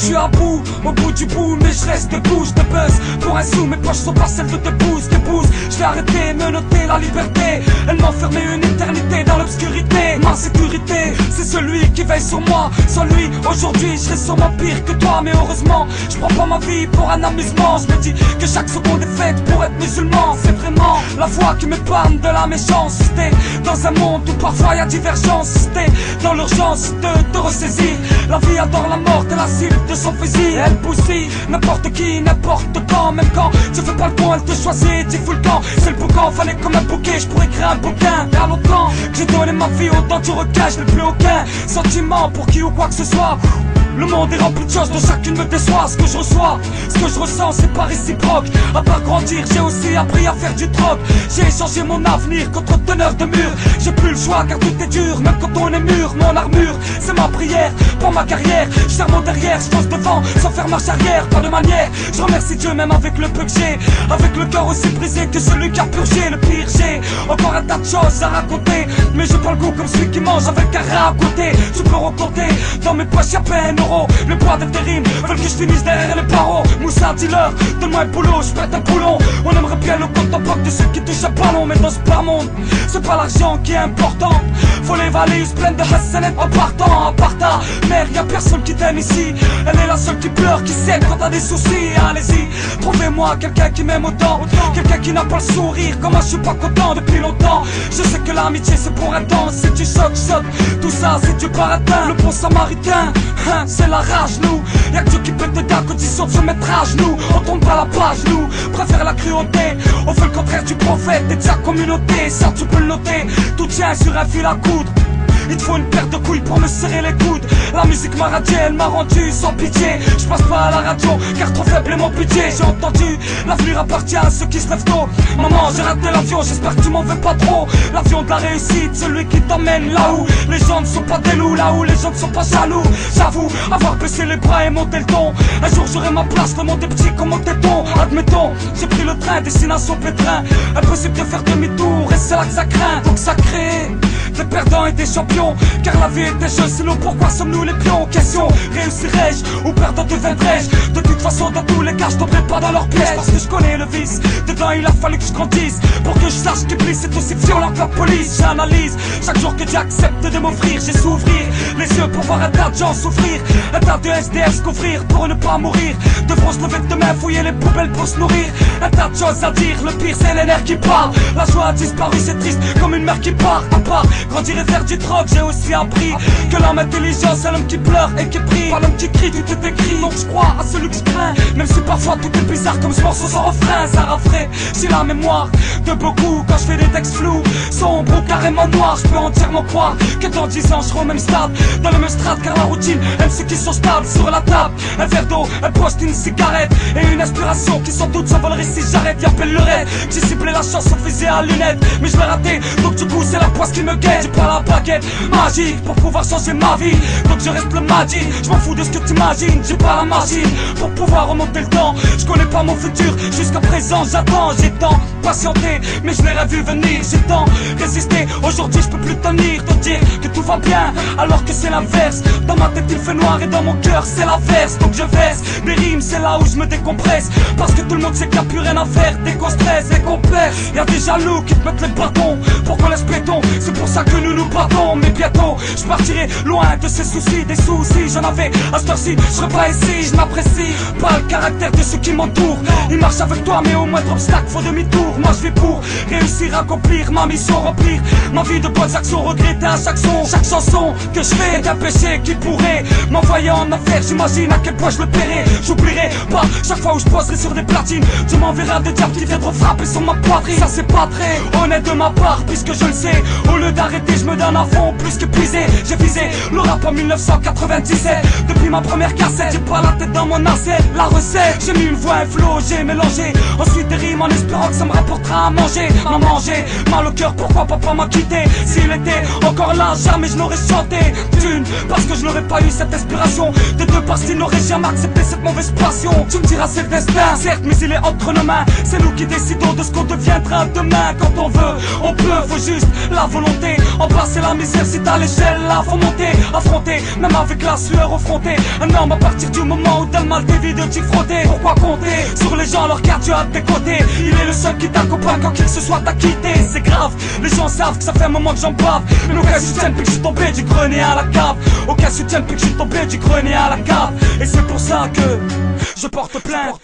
suis à bout, au bout du bout, mais je reste debout, je te buzz pour un sou, mes poches sont pas celles de tes pouces, je vais arrêter, me noter la liberté. Elle m'enfermait une éternité dans l'obscurité. Ma sécurité, c'est celui qui veille sur moi. Sans lui, aujourd'hui, je serais sûrement pire que toi. Mais heureusement, je prends pas ma vie pour un amusement. Je me dis que chaque seconde est faite pour être musulman. C'est vraiment la foi qui m'épargne de la méchanceté. Dans un monde où parfois y a divergence, c'était dans l'urgence de te ressaisir. La vie adore la mort, t'es la cible de son fusil. Elle bousille n'importe qui, n'importe quand. Même quand tu fais pas le con, elle te choisit, t'y fout le camp. C'est le boucan, fallait comme un bouquet, je pourrais créer un bouquin. Il y a longtemps que j'ai donné ma vie autant du requin. Je n'ai plus aucun sentiment pour qui ou quoi que ce soit. Le monde est rempli de choses dont chacune me déçoit. Ce que je reçois, ce que je ressens, c'est pas réciproque. À part grandir, j'ai aussi appris à faire du troc. J'ai échangé mon avenir contre teneur de mur. J'ai plus le choix car tout est dur, même quand on est mûr. Mon armure, c'est ma prière pour ma carrière. Je serre mon derrière, je fonce devant sans faire marche arrière. Pas de manière, je remercie Dieu même avec le peu que j'ai. Avec le cœur aussi brisé que celui qui a purgé. Le pire, j'ai encore un tas de choses à raconter, mais j'ai pas le goût comme celui qui mange avec un rat à côté. Je peux recompter, dans mes poches y'a pas un euro. Le poids de tes rimes veulent que je finisse derrière les barreaux. Moussa, dis-leur, donne-moi un boulot, je pète un boulon. On aimerait bien le compte en bloc de ceux qui touchent à ballon. Mais dans ce bas monde, c'est pas l'argent qui est important. Faut les valises pleines de hassanettes en partant. À part ta mère, y'a personne qui t'aime ici. Elle est la seule qui pleure, qui sait quand t'as des soucis. Allez-y, trouvez-moi quelqu'un qui m'aime autant. Quelqu'un qui n'a pas le sourire, comme moi je suis pas content depuis longtemps. Je sais que l'amitié c'est pour un temps. Si tu sautes, saute, tout ça c'est du baratin. Le bon samaritain, hein, c'est la rage nous. Y'a que Dieu qui peut t'aider à condition de se mettre à genoux. On tombe pas la page nous, préfère la cruauté. On fait le contraire du prophète et de sa communauté. Ça tu peux le noter, tout tient sur un fil à coudre. Il te faut une paire de couilles pour me serrer les coudes. La musique m'a radié, elle m'a rendu sans pitié. Je passe pas à la radio car trop faible est mon budget. J'ai entendu, l'avenir appartient à ceux qui se lèvent tôt. Maman, j'ai raté l'avion, j'espère que tu m'en veux pas trop. L'avion de la réussite, celui qui t'emmène là où les gens ne sont pas des loups, là où les gens ne sont pas jaloux. J'avoue, avoir baissé les bras et monté le ton. Un jour j'aurai ma place, le monde est petit comme mon téton. Admettons, j'ai pris le train, destination pétrin. Impossible de faire demi-tour et c'est là que ça craint. Donc ça crée des perdants et des champions, car la vie est des jeux, sinon pourquoi sommes-nous les pions? Question, réussirai-je ou perdant deviendrai-je? De toute façon dans tous les cas je tomberai pas dans leur piège. Parce que je connais le vice, dedans il a fallu que je grandisse pour que je sache qu'Iblis est aussi violent que la police. J'analyse chaque jour que Dieu accepte de m'offrir. J'ai su ouvrir les yeux pour voir un tas de gens souffrir, un tas de SDF se couvrir pour ne pas mourir. Devront se lever demain, fouiller les poubelles pour se nourrir. Un tas de choses à dire, le pire c'est les nerfs qui parlent. La joie a disparu, c'est triste comme une mère qui part. À part grandir et faire du troc, j'ai aussi appris que l'homme intelligent c'est l'homme qui pleure et qui prie, pas l'homme qui crie, tout est écrit. Donc je crois à celui que je crains, même si parfois tout est bizarre comme ce morceau sans refrain. Ça rafraîchit, j'ai la mémoire de beaucoup quand je fais des textes flous, sombres ou carrément noirs. Je peux entièrement croire que dans 10 ans je serai au même stade, dans le même stade, car la routine aime ceux qui sont stables. Sur la table, un verre d'eau, un poste, une cigarette et une inspiration qui sans doute s'envolerait si j'arrête. Y'a peine le rêve, j'ai ciblé la chance au fusil à lunettes, mais je l'ai raté, donc du coup c'est la poisse qui me guette. J'ai pas la baguette magique pour pouvoir changer ma vie, donc je reste le magie. Je m'en fous de ce que t'imagines, j'ai pas la machine pour pouvoir remonter le temps. Je connais pas mon futur, jusqu'à présent j'attends. J'ai tant patienté, mais je l'ai rien vu venir. J'ai tant résisté, aujourd'hui je peux plus tenir. Te dire que tout va bien, alors que c'est l'inverse. Dans ma tête il fait noir et dans mon cœur c'est l'inverse. Donc je verse des rimes, c'est là où je me décompresse, parce que tout le monde sait qu'il n'y a plus rien à faire. Dès qu'on stresse et qu'on perd, y'a des jaloux qui te mettent les bâtons pour qu'on laisse béton. C'est pour ça que nous nous battons, mais bientôt je partirai loin de ces soucis. Des soucis j'en avais à cette heure-ci, je serai pas ici. Je n'apprécie pas le caractère de ceux qui m'entourent. Ils marchent avec toi mais au moindre obstacle faut demi-tour. Moi je vis pour réussir à accomplir ma mission, remplir ma vie de bonnes actions, regretter à chaque son. Chaque chanson que je fais est un péché qui pourrait m'envoyer en enfer. J'imagine à quel point je le paierai. J'oublierai pas chaque fois où je poserai sur des platines. Tu m'enverras des diables qui viendront frapper sur ma poitrine. Ça c'est pas très honnête de ma part, puisque je le sais. Au lieu d'arrêter je me donne à fond, plus qu'épuisé. J'ai visé le rap en 1997. Depuis ma première cassette, j'ai pas la tête dans mon assiette. La recette, j'ai mis une voix, un flow, j'ai mélangé ensuite des rimes en espérant que ça me rapportera à manger. À manger, mal au cœur, pourquoi papa m'a quitté? S'il était encore là, jamais je n'aurais chanté. D'une, parce que je n'aurais pas eu cette inspiration. De deux, parce qu'il n'aurait jamais accepté cette mauvaise passion. Tu me diras c'est le destin, certes, mais il est entre nos mains. C'est nous qui décidons de ce qu'on deviendra demain. Quand on veut, on peut, faut juste la volonté. Embrasser la misère si à l'échelle, là faut monter, affronter, même avec la sueur au fronté. Un homme à partir du moment où t'as le mal des vies de t'y frotter. Pourquoi compter sur les gens, leur garde tu as de tes côtés. Il est le seul qui t'accompagne quand qu'il se soit t'a quitté. C'est grave, les gens savent que ça fait un moment que j'en bave. Mais au cas où tu tiennes puis que je suis tombé du grenier à la cave. Au cas où tu tiennes puis que je suis tombé du grenier à la cave. Et c'est pour ça que je porte plainte.